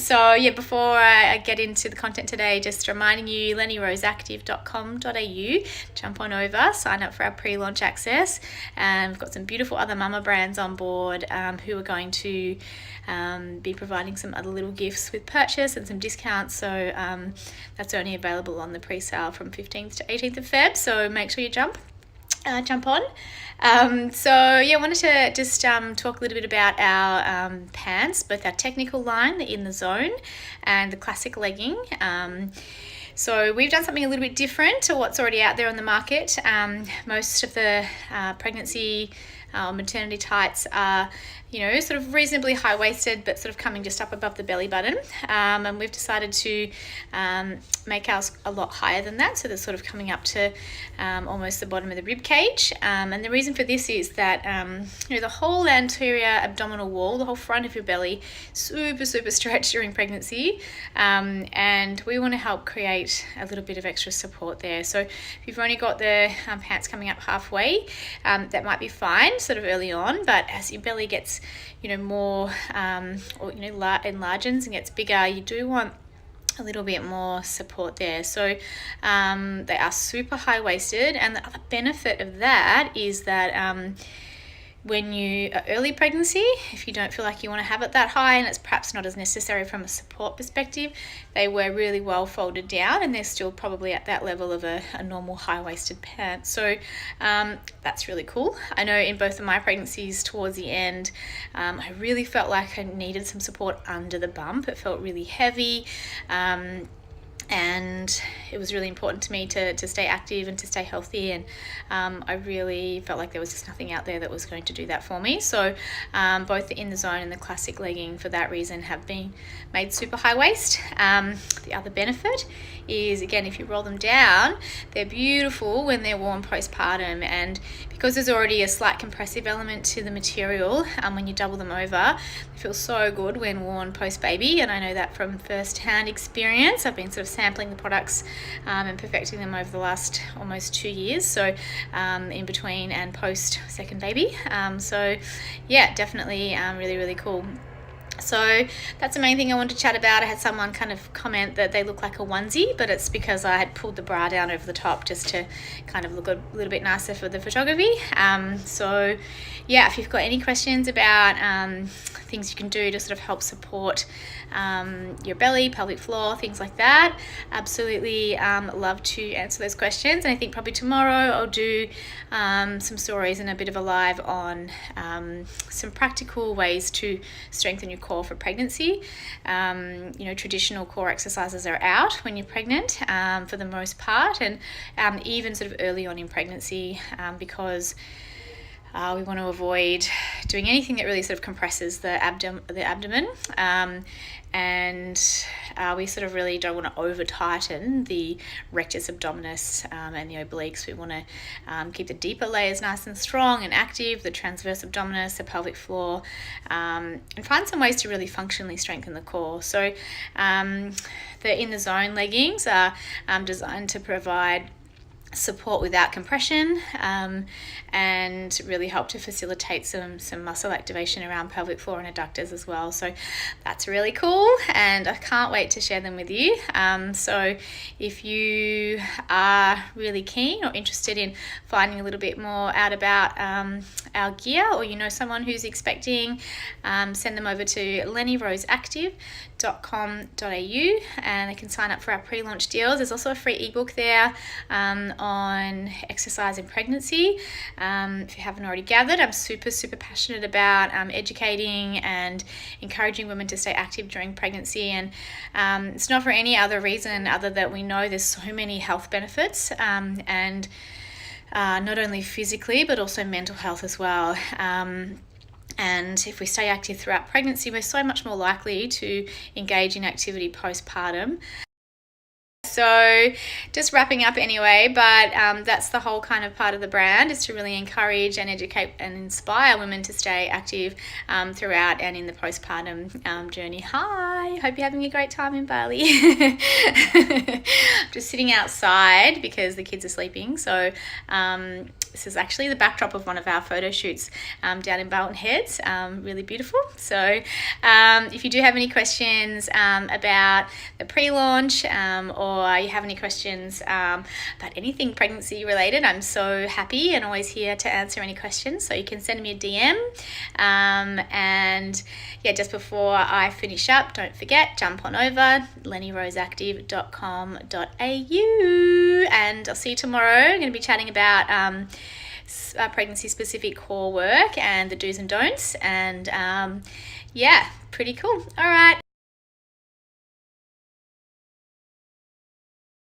So yeah, before I get into the content today, just reminding you, lennyroseactive.com.au, jump on over, sign up for our pre-launch access, and we've got some beautiful other mama brands on board who are going to be providing some other little gifts with purchase and some discounts. So that's only available on the pre-sale from 15th to 18th of Feb, so make sure you jump on. So yeah, I wanted to just talk a little bit about our pants, both our technical line, the In the Zone, and the classic legging. So we've done something a little bit different to what's already out there on the market. Most of the pregnancy maternity tights are, sort of reasonably high-waisted, but sort of coming just up above the belly button. And we've decided to make ours a lot higher than that, so they're sort of coming up to almost the bottom of the rib cage. And the reason for this is that the whole anterior abdominal wall, the whole front of your belly, super stretched during pregnancy, and we want to help create a little bit of extra support there. So if you've only got the pants coming up halfway, that might be fine sort of early on, but as your belly gets more enlarges and gets bigger, you do want a little bit more support there. So they are super high-waisted, and the other benefit of that is that when you are early pregnancy, if you don't feel like you want to have it that high and it's perhaps not as necessary from a support perspective, they were really well folded down, and they're still probably at that level of a normal high-waisted pant. So that's really cool. I know in both of my pregnancies towards the end, I really felt like I needed some support under the bump. It felt really heavy. And it was really important to me to stay active and to stay healthy, and I really felt like there was just nothing out there that was going to do that for me. So both the In the Zone and the classic legging, for that reason, have been made super high waist. The other benefit is, again, if you roll them down, they're beautiful when they're worn postpartum, and because there's already a slight compressive element to the material, when you double them over, they feel so good when worn post-baby, and I know that from first-hand experience. I've been sort of sampling the products and perfecting them over the last almost 2 years, so in between and post second baby. So yeah, definitely really cool. So that's the main thing I wanted to chat about. I had someone kind of comment that they look like a onesie, but it's because I had pulled the bra down over the top just to kind of look a little bit nicer for the photography. So yeah, if you've got any questions about things you can do to sort of help support your belly, pelvic floor, things like that, absolutely love to answer those questions. And I think probably tomorrow I'll do some stories and a bit of a live on some practical ways to strengthen your core for pregnancy. Traditional core exercises are out when you're pregnant for the most part, and even sort of early on in pregnancy, because we want to avoid doing anything that really sort of compresses the abdomen, and we sort of really don't want to over tighten the rectus abdominis and the obliques. We want to keep the deeper layers nice and strong and active, the transverse abdominis, the pelvic floor, and find some ways to really functionally strengthen the core. So the In the Zone leggings are designed to provide support without compression, and really help to facilitate some muscle activation around pelvic floor and adductors as well. So that's really cool, and I can't wait to share them with you. So if you are really keen or interested in finding a little bit more out about our gear, or someone who's expecting, send them over to lennyroseactive.com.au, and they can sign up for our pre-launch deals. There's also a free ebook there on exercise in pregnancy. If you haven't already gathered, I'm super passionate about educating and encouraging women to stay active during pregnancy, and it's not for any other reason other that we know there's so many health benefits, and not only physically but also mental health as well. And if we stay active throughout pregnancy, we're so much more likely to engage in activity postpartum. So just wrapping up anyway, but that's the whole kind of part of the brand, is to really encourage and educate and inspire women to stay active throughout and in the postpartum journey. Hi, hope you're having a great time in Bali. Just sitting outside because the kids are sleeping. So This is actually the backdrop of one of our photo shoots down in Barton Heads. Really beautiful. So if you do have any questions about the pre-launch or you have any questions about anything pregnancy related, I'm so happy and always here to answer any questions. So you can send me a DM. And yeah, just before I finish up, don't forget, jump on over lennyroseactive.com.au, and I'll see you tomorrow. I'm going to be chatting about pregnancy specific core work and the do's and don'ts, and yeah, pretty cool. All right.